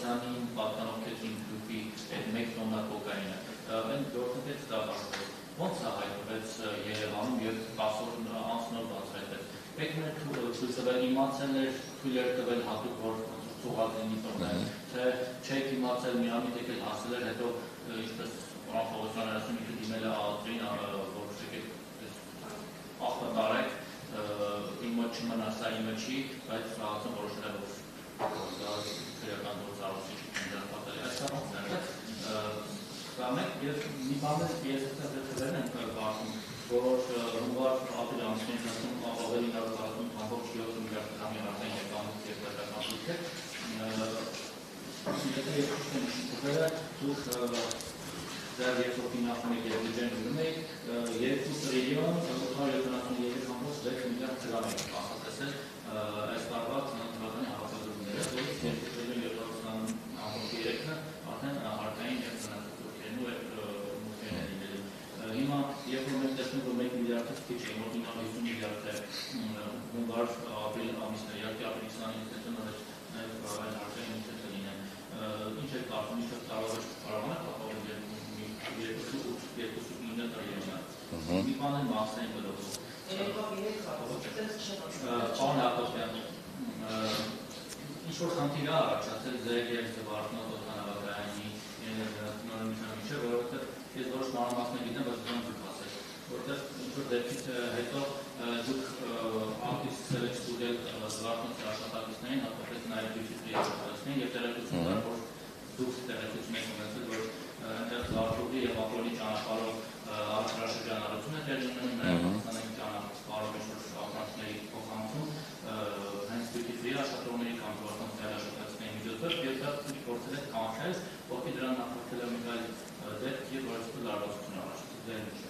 Գորսյանին պատկանողքեցին գրուպի այդ 1 տոննա կոկայինը։ Այն գործընթաց դատարկվեց։ Ոնց է հայտնվեց Երևանում եւ 10 օր անցնող բացվեց։ Եկել ցույցել իմացել թույլ տվել հատուկ որ ծուղակ լինի տոներ, թե չեք իմացել միամիտ եկել հասել էր հետո ինչպես Պողոսյանը ասում ինքը դիմել է ԱԱՏ-ին, որ եկեք ախտատարեք, իմը չմնա, սա իմը չի, բայց რაღაცը որոշել է որ դա քրեական գործառույթի չկնդրապատել։ Այս կամոց է, կամեք և մի բանը ես թվերն եմ կարդում, որ հունվար ապրիլ ամսին ասում ավելի լավ կարդում ամբողջ 7 միլիարդ դրամի արտաքին եկամուտ և պետական բյուջետ։ Եթե ես ուշտեմ թվերը, դուք դեռ երկու ֆինանսների և բյուջեն գնում եք 2 տրիլիոն 873.6 միլիարդ դրամ եք կանխատեսել այս տարվա թվականի հավաքագրումները, որից 2 տրիլիոն 723-ը արդեն հարկային և ծննդատուքերն ու մուտքերն են լինելու։ Հիմա երբ որ մենք տեսնում որ 1 միլիարդից քիչ է, մոտ 50 միլիարդ է հունվար ապրիլ ամիսները, իհարկե ապրիլ 29-ից հետո նաև այլ հարկային մուտքեր լինեն։ Ինչ է կարծում, ինչ կարող է կապավորել 2.9 տրիլիոնը։ Մի բան են մաքսային բլոկով։ Պարոն Հակոբյան, ինչ-որ խնդիր է առաջացել ձեր և Վարդնոտ օդանավակայանի ներդրումության միջև, որովհետև ես որոշ մանրամասներ գիտեմ, բայց դրանք դուք ասեք, որովհետև ինչ-որ դեպքից հետո դուք ակտիվ եք ստուգել Վարդնոտ աշխատակիցներին, հատկապես նաև բյուջետի աշխատակիցներին և տեղեկություն կար, որ դուք տեղեկություն եք ունեցել, որ այնտեղ Զարթուղի և Ապոլի ճանապարհով առողջարաշրջանառություն է տեղի ունենում, նաև Հայաստանի ճանապարհով ինչ-որ ապրանքների փոխանցում, հենց դյութի-ֆրի աշխատողների կամ գործընկերների աշխատակիցների միջոցով, և դա փորձել եք կանխել, ովքեր դրան նախորդել են մեկ այլ դեպք և որոշակի լարվածություն առաջացել ձեր միջև։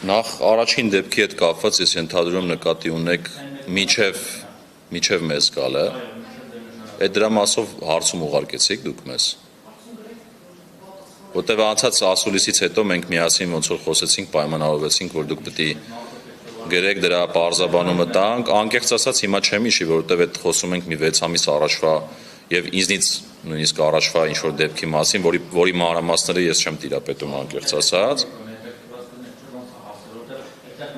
Նախ առաջին դեպքի հետ կապված ես ենթադրում նկատի ունեք միջև մեզ գալը, այդ դրա մասով հարցում ուղարկեցիք դուք մեզ, որտև անցած ասուլիսից հետո մենք միասին ոնց որ խոսեցինք, պայմանավորվեցինք, որ դուք պետք է գրեք դրա պարզաբանումը տանք, անկեղծ ասած հիմա չեմ հիշի, որովհետև այդ խոսում ենք մի 6 ամիս առաջվա եւ ինձնից նույնիսկ առաջվա ինչ-որ դեպքի մասին, որի մանրամասները ես չեմ տիրապետում անկեղծ ասած։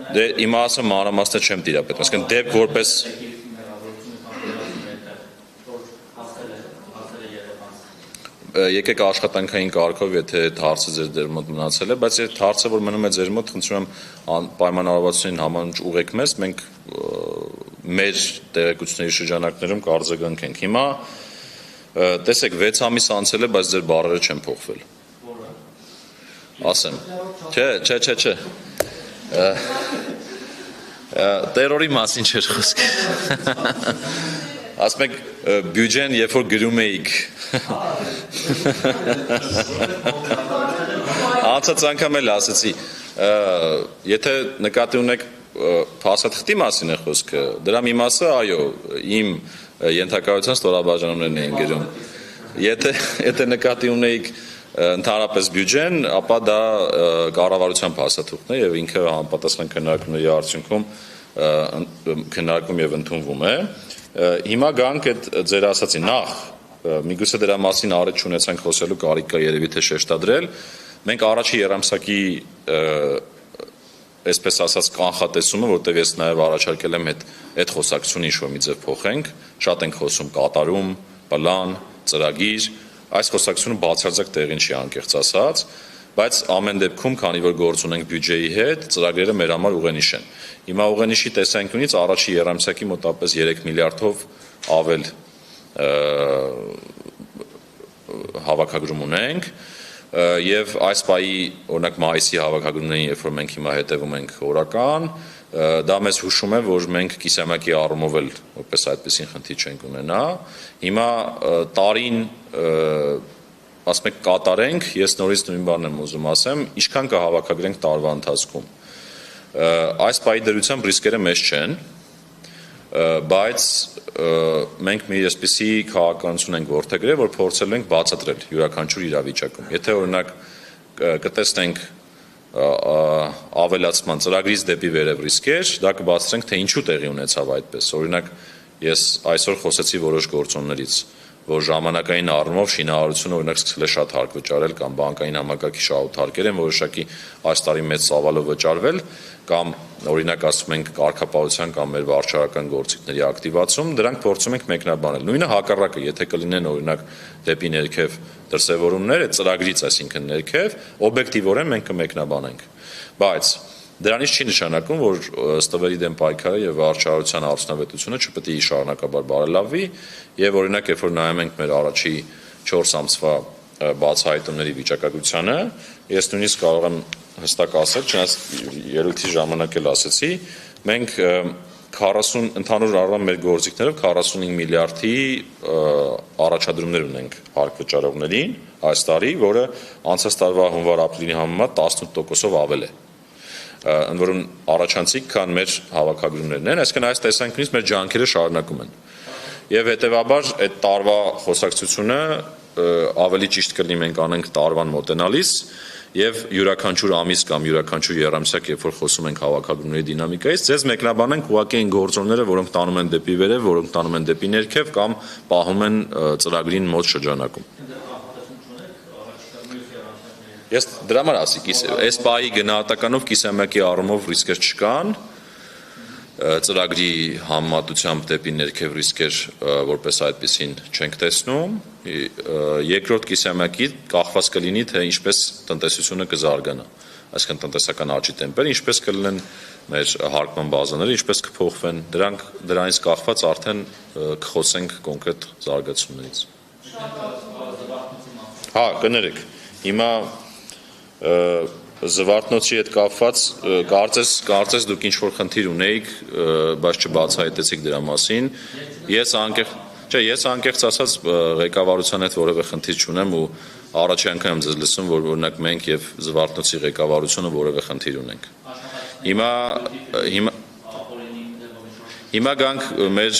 Դե իմը ասեմ մանրամասները չեմ տիրապետում, այսինքն դեպք որպես եկեք աշխատանքային կարգով, եթե այդ հարցը ձեր մոտ մնացել է, բայց այդ հարցը, որ մնում է ձեր մոտ, խնդրում եմ պայմանավորվածությունին համաձայն ուղղեք մեզ, մենք մեր տեղեկությունների շրջանակներում կարձագանքենք։ Հիմա տեսեք 6 ամիս անցել է, բայց ձեր բառերը չեն փոխվել։ Ասեմ։ Չէ։ Տերորի մասին չէր խոսքը։ Ասում եք բյուջեն, երբ որ գրում էիք։ Անցած անգամ էլ ասեցի, եթե նկատի ունեք փաստաթղթի մասին է խոսքը, դրա մի մասը, այո, իմ ենթակայության ստորաբաժանումներն էին գրում։ Եթե նկատի ունեիք ընդհանրապես բյուջեն, ապա դա կառավարության փաստաթուղթն է եւ ինքը համապատասխան քննարկումների արդյունքում քննարկում եւ ընդունվում է։ Հիմա գանք այդ ձեր ասացի նախ միգուցե դրա մասին առիթ չունեցանք խոսելու կարիք կա երևի թե շեշտադրել մենք առաջի երամսակի այսպես ասած կանխատեսումը որտեղ ես նաև առաջարկել եմ այդ խոսակցությունը ինչ-որ մի ձև փոխենք շատ ենք խոսում կատարում պլան ծրագիր այս խոսակցությունը բացարձակ տեղին չի անկեղծ ասած բայց ամեն դեպքում քանի որ գործ ունենք բյուջեի հետ ծրագրերը մեր համար ուղենիշ են հիմա ուղենիշի տեսանկյունից առաջի երամսակի մոտավորապես 3 միլիարդով ավել հավաքագրում ունենք եւ այս պայի օրինակ մայիսի հավաքագրումներին երբ որ մենք հիմա հետևում ենք օրական դա մեզ հուշում է որ մենք կիսամյակի առումով էլ որպես այդպեսին խնդիր չենք ունենա հիմա տարին ասում եք կատարենք ես նորից նույն բանն եմ ուզում ասեմ ինչքան կհավաքագրենք տարվա ընթացքում այս պայի դրությամբ ռիսկերը մեծ չեն բայց մենք մի այսպիսի քաղաքականություն ենք որդեգրել, որ փորձել ենք բացատրել յուրաքանչյուր իրավիճակում։ Եթե օրինակ կտեսնենք ավելացման ծրագրից դեպի վերև ռիսկեր, դա կբացատրենք, թե ինչու տեղի ունեցավ այդպես։ Օրինակ ես այսօր խոսեցի որոշ գործոններից, որ ժամանակային առումով շինարարությունը օրինակ սկսել է շատ հարկ վճարել կամ բանկային համակարգի շահութարկեր են որոշակի այս տարի մեծ ծավալով վճարվել կամ օրինակ ասում ենք կարգապահության կամ մեր վարչարական գործիքների ակտիվացում, դրանք փորձում ենք մեկնաբանել։ Նույնը հակառակը, եթե կլինեն օրինակ դեպի ներքև դրսևորումներ, այդ ծրագրից, այսինքն ներքև, օբյեկտիվորեն մենք կմեկնաբանենք։ Բայց դրանից չի նշանակում, որ ստվերի դեմ պայքարը եւ վարչարության արդյունավետությունը չպետք է շարունակաբար բարելավվի եւ օրինակ երբ որ նայում ենք մեր առաջի 4 ամսվա բացահայտումների վիճակագրությանը, ես նույնիսկ կարող եմ հստակ ասել, չնայած ելույթի ժամանակ էլ ասեցի, մենք 40 ընդհանուր առմամբ մեր գործիքներով 45 միլիարդի առաջադրումներ ունենք հարկ վճարողներին այս տարի, որը անցած տարվա հունվար-ապրիլի համեմատ 18%-ով ավել է։ Ընդ որում առաջանցիկ, քան մեր հավաքագրումներն են, այսինքն այս տեսանկյունից մեր ջանքերը շարունակում են։ Եվ հետևաբար այդ տարվա խոսակցությունը ավելի ճիշտ կլինի մենք անենք տարվան մոտենալիս եւ յուրաքանչյուր ամիս կամ յուրաքանչյուր եռամսյակ, երբ որ խոսում ենք հավաքագրումների դինամիկայից, ձեզ մեկնաբանենք ուղղակի այն գործոնները, որոնք տանում են դեպի վերև, որոնք տանում են դեպի ներքև կամ պահում են ծրագրին մոտ շրջանակում։ Ես դրա համար ասի, այս պահի գնահատականով կիսամյակի առումով ռիսկեր չկան, ծրագրի համեմատությամբ դեպի ներքև ռիսկեր որպես այդպեսին չենք տեսնում, երկրորդ կիսամյակի կախված կլինի, թե ինչպես տնտեսությունը կզարգանա, այսինքն տնտեսական աճի տեմպերը, ինչպես կլինեն մեր հարկման բազաները, ինչպես կփոխվեն, դրանից կախված արդեն կխոսենք կոնկրետ զարգացումներից։ Հա, կներեք, հիմա զվարթնոցի հետ կապված կարծես դուք ինչ-որ խնդիր ունեիք, բայց չբացահայտեցիք դրա մասին։ Ես անկեղծ ասած ղեկավարության հետ որևէ խնդիր չունեմ ու առաջի անգամ եմ ձեզ լսում, որ օրինակ մենք եւ զվարթնոցի ղեկավարությունը որևէ խնդիր ունենք։ Հիմա գանք մեր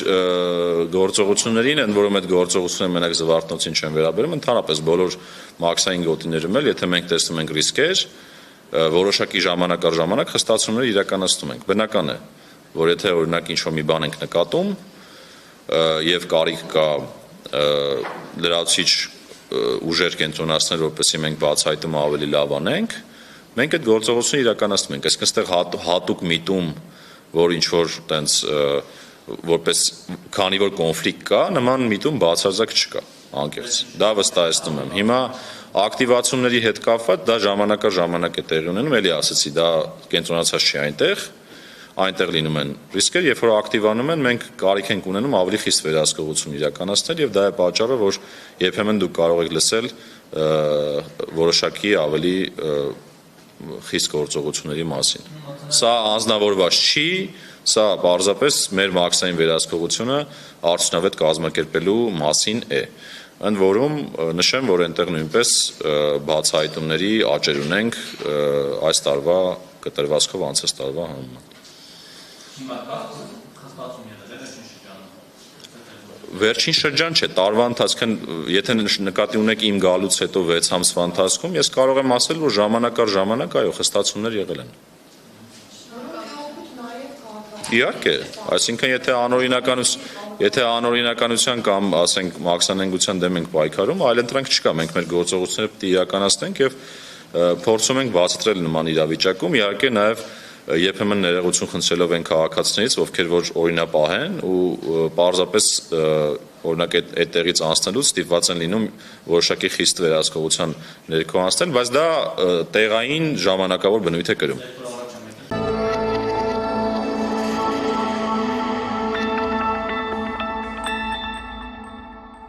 գործողություններին, ընդ որում այդ գործողությունները մենակ զվարթնոցին չեն վերաբերում, ընդհանրապես բոլոր մաքսային գոտիներում էլ, եթե մենք տեսնում ենք ռիսկեր, որոշակի ժամանակ առ ժամանակ խստացումներ իրականացնում ենք։ Բնական է, որ եթե օրինակ ինչ-որ մի բան ենք նկատում եւ կարիք կա լրացուցիչ ուժեր կենտրոնացնել, որպեսզի մենք բացահայտումը ավելի լավ անենք, մենք այդ գործողությունը իրականացնում ենք։ Այսինքն այստեղ հատուկ միտում, որ ինչ-որ տենց որպես քանի որ կոնֆլիկտ կա, նման միտում բացարձակ չկա, անկեղծ։ Դա վստահեցնում եմ։ Հիմա ակտիվացումների հետ կապված դա ժամանակ առ ժամանակ է տեղի ունենում, էլի ասեցի, դա կենտրոնացած չի այնտեղ լինում են ռիսկեր, երբ որ ակտիվանում են, մենք կարիք ենք ունենում ավելի խիստ վերահսկողություն իրականացնել եւ դա է պատճառը, որ երբեմն դուք կարող եք լսել որոշակի ավելի խիստ գործողությունների մասին։ Սա անձնավորված չի, սա պարզապես մեր մաքսային վերահսկողությունը արդյունավետ կազմակերպելու մասին է։ Ընդ որում նշեմ, որ այնտեղ նույնպես բացահայտումների աճեր ունենք այս տարվա կտրվածքով անցած տարվա համեմատ։ Վերջին շրջան չէ, տարվա ընթացքում, եթե նկատի ունեք իմ գալուց հետո 6 ամսվա ընթացքում, ես կարող եմ ասել, որ ժամանակ առ ժամանակ այո, խստացումներ եղել են։ Իհարկե, այսինքն եթե անօրինականության կամ ասենք մաքսանենգության դեմ ենք պայքարում, այլընտրանք չկա, մենք մեր գործողությունները պետք է իրականացնենք եւ փորձում ենք բացատրել նման իրավիճակում, իհարկե նաեւ երբեմն ներողություն խնդրելով են քաղաքացիներից, ովքեր որ օրինապահ են ու պարզապես օրինակ այդ տեղից անցնելուց ստիպված են լինում որոշակի խիստ վերահսկողության ներքո անցնել, բայց դա տեղային ժամանակավոր բնույթ է կրում։